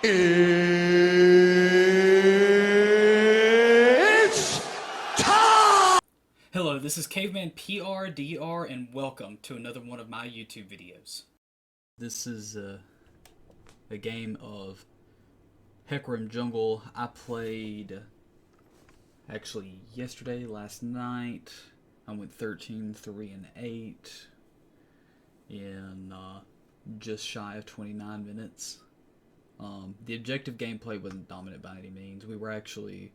It's time! Hello, this is Caveman PRDR, and welcome to another one of my YouTube videos. This is a game of Hecarim Jungle. I played actually yesterday, last night. I went 13, 3, and 8 in just shy of 29 minutes. The objective gameplay wasn't dominant by any means. We were actually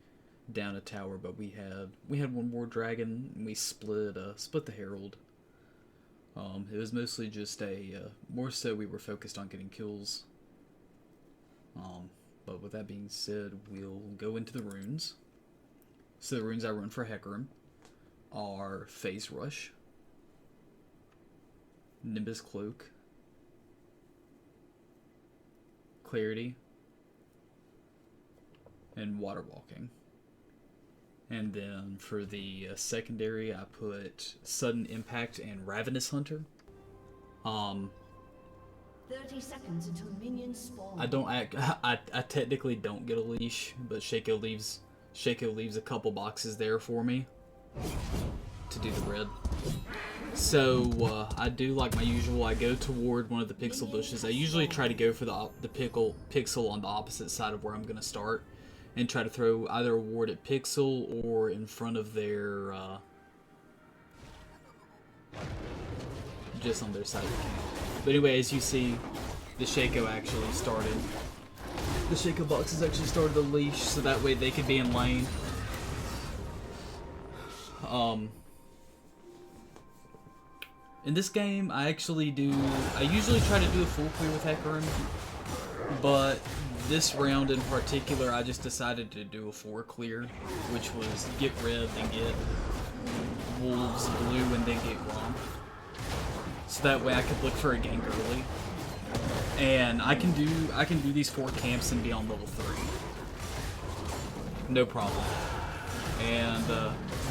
down a tower, but we had one more dragon, and we split the herald. It was mostly just more so we were focused on getting kills. But with that being said, we'll go into the runes. So the runes I run for Hecarim are Phase Rush, Nimbus Cloak, Clarity, and Water Walking. And then for the secondary, I put Sudden Impact and Ravenous Hunter. 30 seconds until minions spawn. I technically don't get a leash, but Shaco leaves a couple boxes there for me to do the red. So I do like my usual. I go toward one of the pixel bushes. I usually try to go for the pixel on the opposite side of where I'm gonna start, and try to throw either a ward at pixel or in front of their just on their side of the camp. But anyway, as you see, the Shaco actually started. The Shaco boxes actually started the leash, so that way they could be in lane. In this game, I usually try to do a full clear with Hecarim, but this round in particular, I just decided to do a 4 clear, which was get red, then get wolves blue, and then get Grom. So that way I could look for a gank early. And I can do these 4 camps and be on level 3. No problem. And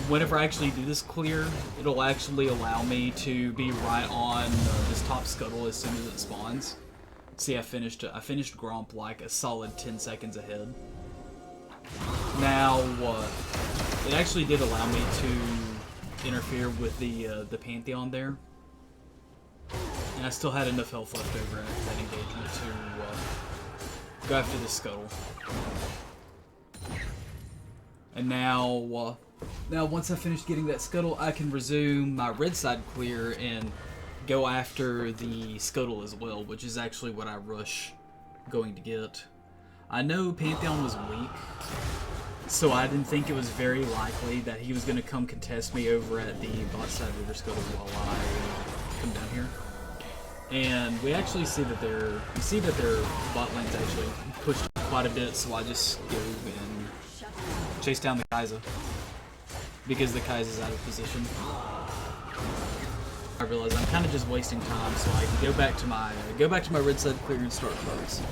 whenever I actually do this clear, it'll actually allow me to be right on this top scuttle as soon as it spawns. See, I finished Gromp like a solid 10 seconds ahead. Now, it actually did allow me to interfere with the Pantheon there. And I still had enough health left over after that engagement to go after the scuttle. And now once I finished getting that scuttle, I can resume my red side clear and go after the scuttle as well, which is actually what I rush going to get. I know Pantheon was weak, so I didn't think it was very likely that he was going to come contest me over at the bot side river scuttle while I come down here. And we actually see that their bot lane's actually pushed quite a bit, so I just go and chase down the Kai'Sa, because the Kai'Sa's out of position. I realize I'm kind of just wasting time, so I can go back to my red side clear and start first.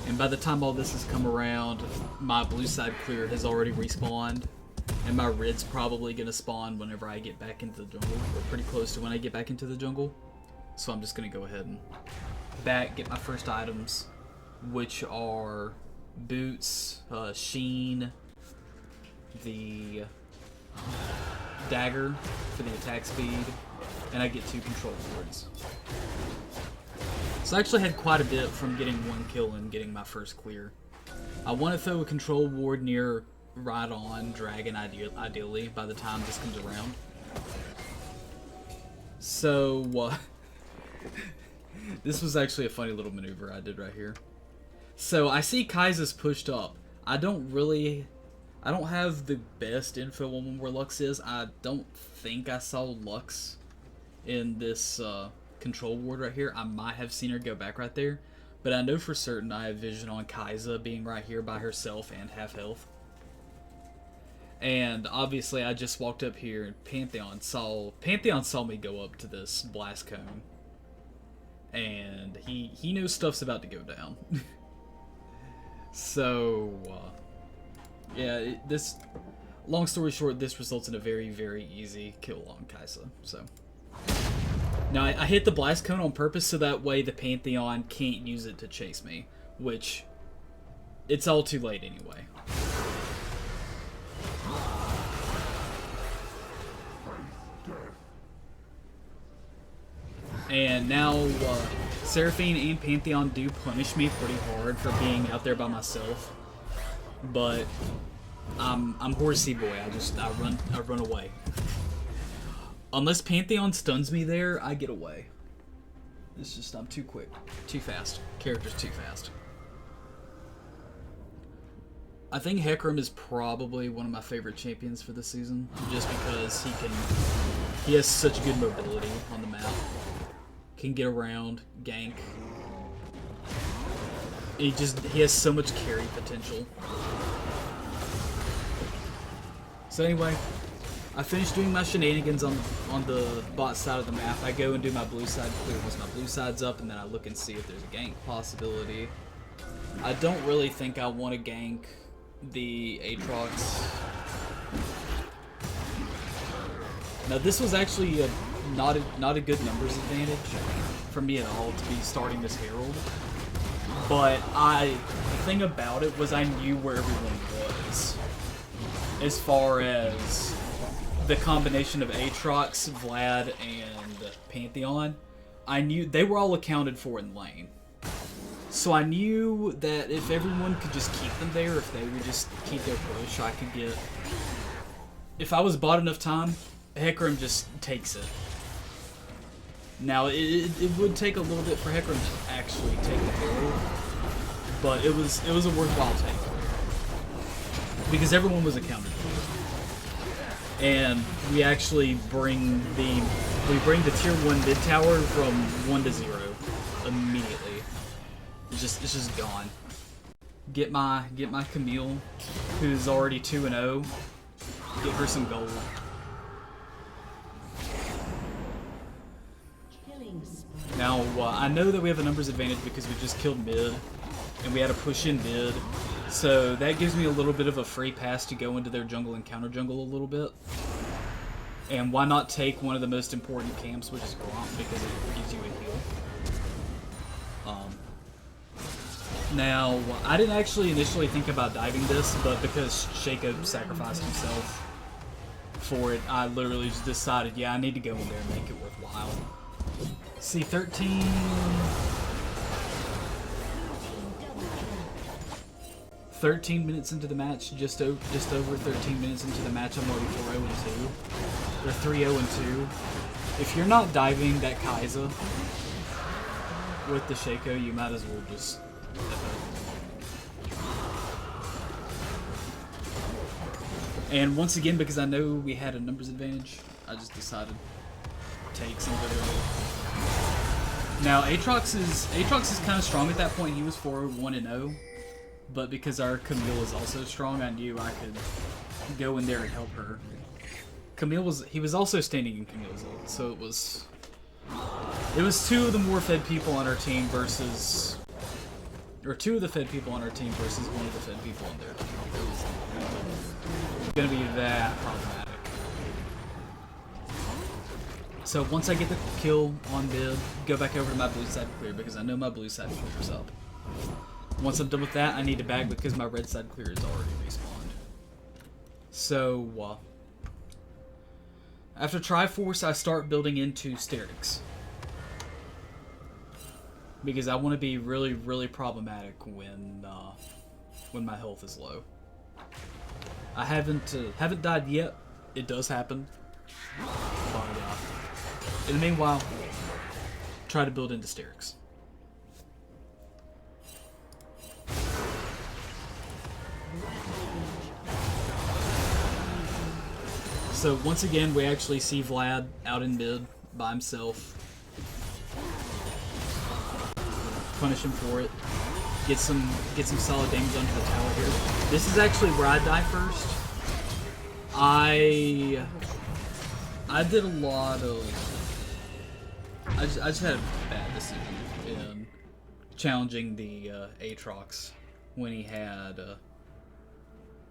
And by the time all this has come around, my blue side clear has already respawned, and my red's probably gonna spawn whenever I get back into the jungle, or pretty close to when I get back into the jungle. So I'm just gonna go ahead and get my first items, which are boots, sheen, the dagger for the attack speed, and I get 2 control wards. So I actually had quite a bit from getting 1 kill and getting my first clear. I want to throw a control ward near right on dragon ideally by the time this comes around. So this was actually a funny little maneuver I did right here. So I see Kai'Sa's pushed up. I don't have the best info on where Lux is. I don't think I saw Lux in this control ward right here. I might have seen her go back right there, but I know for certain I have vision on Kai'Sa being right here by herself and half health. And obviously I just walked up here and Pantheon saw me go up to this blast cone. And he knows stuff's about to go down. So Yeah, this... Long story short, this results in a very, very easy kill on Kaisa, so... Now, I hit the Blast Cone on purpose so that way the Pantheon can't use it to chase me, which... It's all too late anyway. And now, Seraphine and Pantheon do punish me pretty hard for being out there by myself. But I'm horsey boy. I run away. Unless Pantheon stuns me there, I get away. It's just I'm too quick, too fast. Character's too fast. I think Hecarim is probably one of my favorite champions for this season, just because he has such good mobility on the map. Can get around, gank. He has so much carry potential. So anyway, I finished doing my shenanigans on the bot side of the map. I go and do my blue side clear once my blue side's up, and then I look and see if there's a gank possibility. I don't really think I want to gank the Aatrox. Now this was actually not a good numbers advantage for me at all to be starting this Herald. But the thing about it was I knew where everyone was. As far as the combination of Aatrox, Vlad, and Pantheon, I knew they were all accounted for in lane. So I knew that if everyone could just keep them there, if they would just keep their push, I could get... If I was bought enough time, Hecarim just takes it. Now, it would take a little bit for Hecarim to actually take the Herald, but it was a worthwhile take. Because everyone was accounted for. And we actually bring the tier 1 mid tower from 1 to 0 immediately. It's just gone. Get my Camille, who's already 2-0. Get her some gold. Now I know that we have a numbers advantage because we just killed mid, and we had to push in mid. So that gives me a little bit of a free pass to go into their jungle and counter jungle a little bit. And why not take one of the most important camps, which is Gromp, because it gives you a heal. Now, I didn't actually initially think about diving this, but because Shaco sacrificed himself for it, I literally just decided, yeah, I need to go in there and make it worthwhile. See, 13 minutes into the match, just over 13 minutes into the match, I'm already 4-0-2, or 3-0-2. If you're not diving that Kaisa with the Shaco, you might as well just... And once again, because I know we had a numbers advantage, I just decided to take somebody else. Now, Aatrox is kind of strong at that point. He was 4-1-0, but because our Camille is also strong, I knew I could go in there and help her. He was also standing in Camille's ult, so it was two of the more fed people on our team versus... Or two of the fed people on our team versus one of the fed people on their team. It was going to be that problematic. So once I get the kill on mid, go back over to my blue side clear because I know my blue side clears up. Once I'm done with that, I need to bag because my red side clear is already respawned. So, after Triforce, I start building into Steraks. Because I want to be really, really problematic when my health is low. I haven't died yet. It does happen. But in the meanwhile, try to build into Steraks. So once again, we actually see Vlad out in mid by himself. Punish him for it. Get some solid damage onto the tower here. This is actually where I die first. I did a lot of... I just had a bad decision in challenging the Aatrox when he had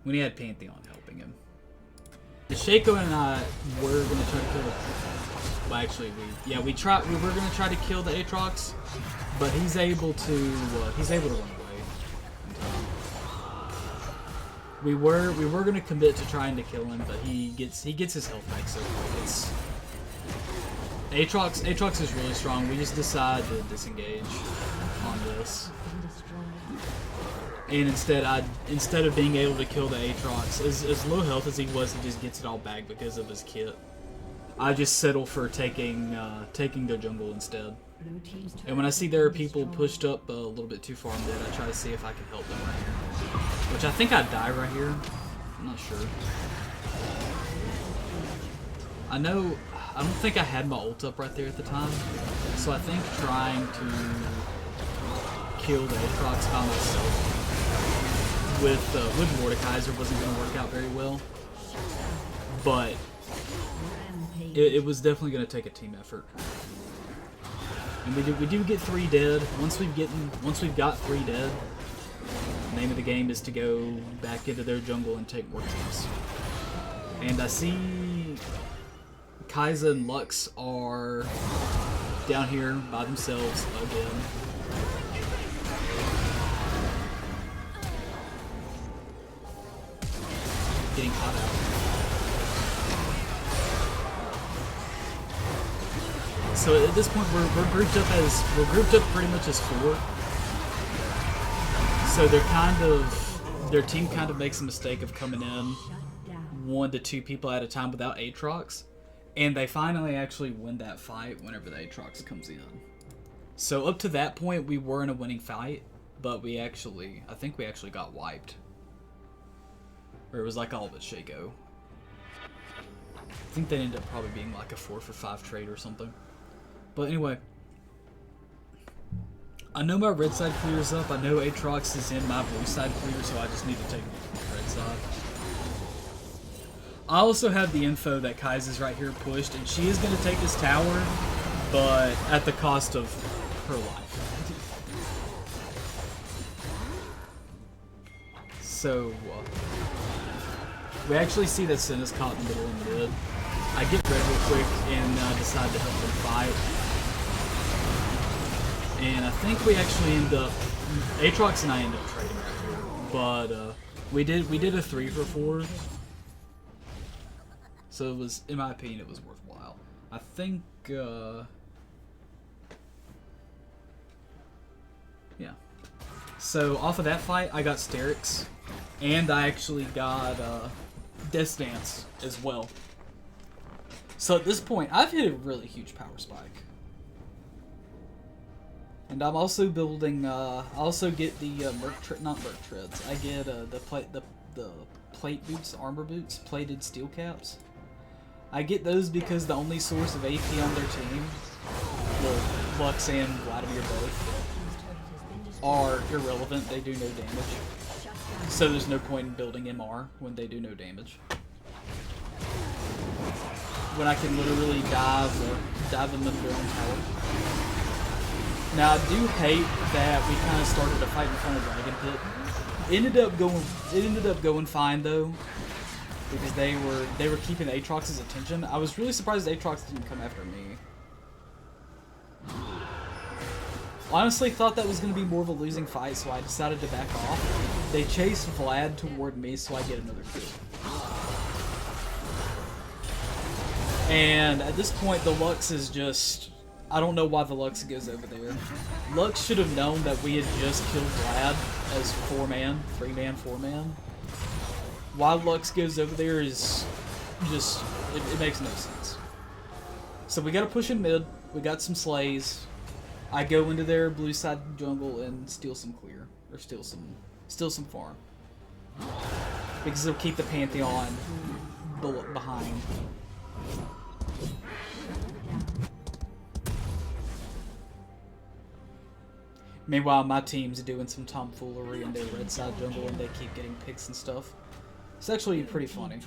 when he had Pantheon helping him. The Shaco and I were gonna try to kill the. Well, actually, we were gonna try to kill the Aatrox, but he's able to run away. We were gonna commit to trying to kill him, but he gets his health back so quick. Aatrox is really strong. We just decide to disengage on this. And instead of being able to kill the Aatrox, as low health as he was, he just gets it all back because of his kit. I just settle for taking the jungle instead. And when I see there are people pushed up a little bit too far in mid, I try to see if I can help them right here. Which I think I die right here. I'm not sure. I don't think I had my ult up right there at the time. So I think trying to kill the Aatrox by myself with Mordekaiser wasn't going to work out very well. But it was definitely going to take a team effort. And we do get 3 dead. Once we've got 3 dead, the name of the game is to go back into their jungle and take more kills. And I see Kai'Sa and Lux are down here by themselves again. Getting caught out. So at this point we're grouped up pretty much as 4. So their team kind of makes a mistake of coming in 1 to 2 people at a time without Aatrox, and they finally actually win that fight whenever the Aatrox comes in. So up to that point we were in a winning fight, but I think we actually got wiped. Or it was like all but Shaco. I think they ended up probably being like a 4-for-5 trade or something. But anyway, I know my red side clears up. I know Aatrox is in my blue side clear, so I just need to take red side. I also have the info that Kai'Sa's right here pushed, and she is going to take this tower, but at the cost of her life. So, we actually see that Sin is caught in the middle and mid. I get red real quick and decide to help them fight. And I think we actually end up, Aatrox and I end up trading right here. But we did a 3-for-4. So it was, in my opinion, it was worthwhile. I think, yeah. So off of that fight, I got Steraks, and I actually got Death Dance as well. So at this point, I've hit a really huge power spike. And I'm also building, I also get the not Merc Treads. I get the plate boots, armor boots, plated Steelcaps. I get those because the only source of AP on their team, well, Lux and Vladimir both, are irrelevant. They do no damage. So there's no point in building MR when they do no damage. When I can literally dive them into their own tower. Now I do hate that we kind of started a fight in front of Dragon Pit. It ended up going fine though, because they were keeping Aatrox's attention. I was really surprised Aatrox didn't come after me. Honestly, thought that was going to be more of a losing fight, so I decided to back off. They chased Vlad toward me, so I get another kill. And at this point, the Lux is just... I don't know why the Lux goes over there. Lux should have known that we had just killed Vlad as 4-man, 3-man, 4-man. Why Lux goes over there is just... It makes no sense. So we gotta push in mid. We got some slays. I go into their blue side jungle and steal some clear. Or steal some farm. Because they'll keep the Pantheon behind. Meanwhile, my team's doing some tomfoolery in their red side jungle and they keep getting picks and stuff. It's actually pretty funny.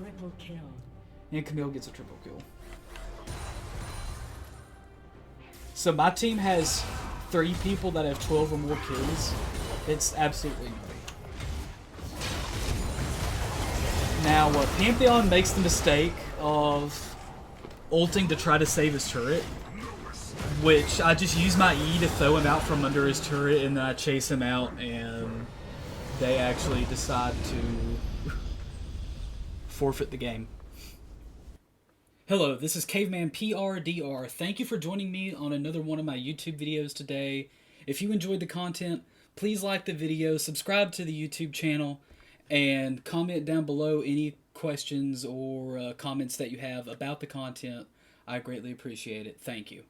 And Camille gets a triple kill. So my team has 3 people that have 12 or more kills. It's absolutely nutty. Now, Pantheon makes the mistake of ulting to try to save his turret, which I just use my E to throw him out from under his turret, and then I chase him out, and they actually decide to forfeit the game. Hello, this is Caveman PRDR. Thank you for joining me on another one of my YouTube videos today. If you enjoyed the content, please like the video, subscribe to the YouTube channel, and comment down below any questions or comments that you have about the content. I greatly appreciate it. Thank you.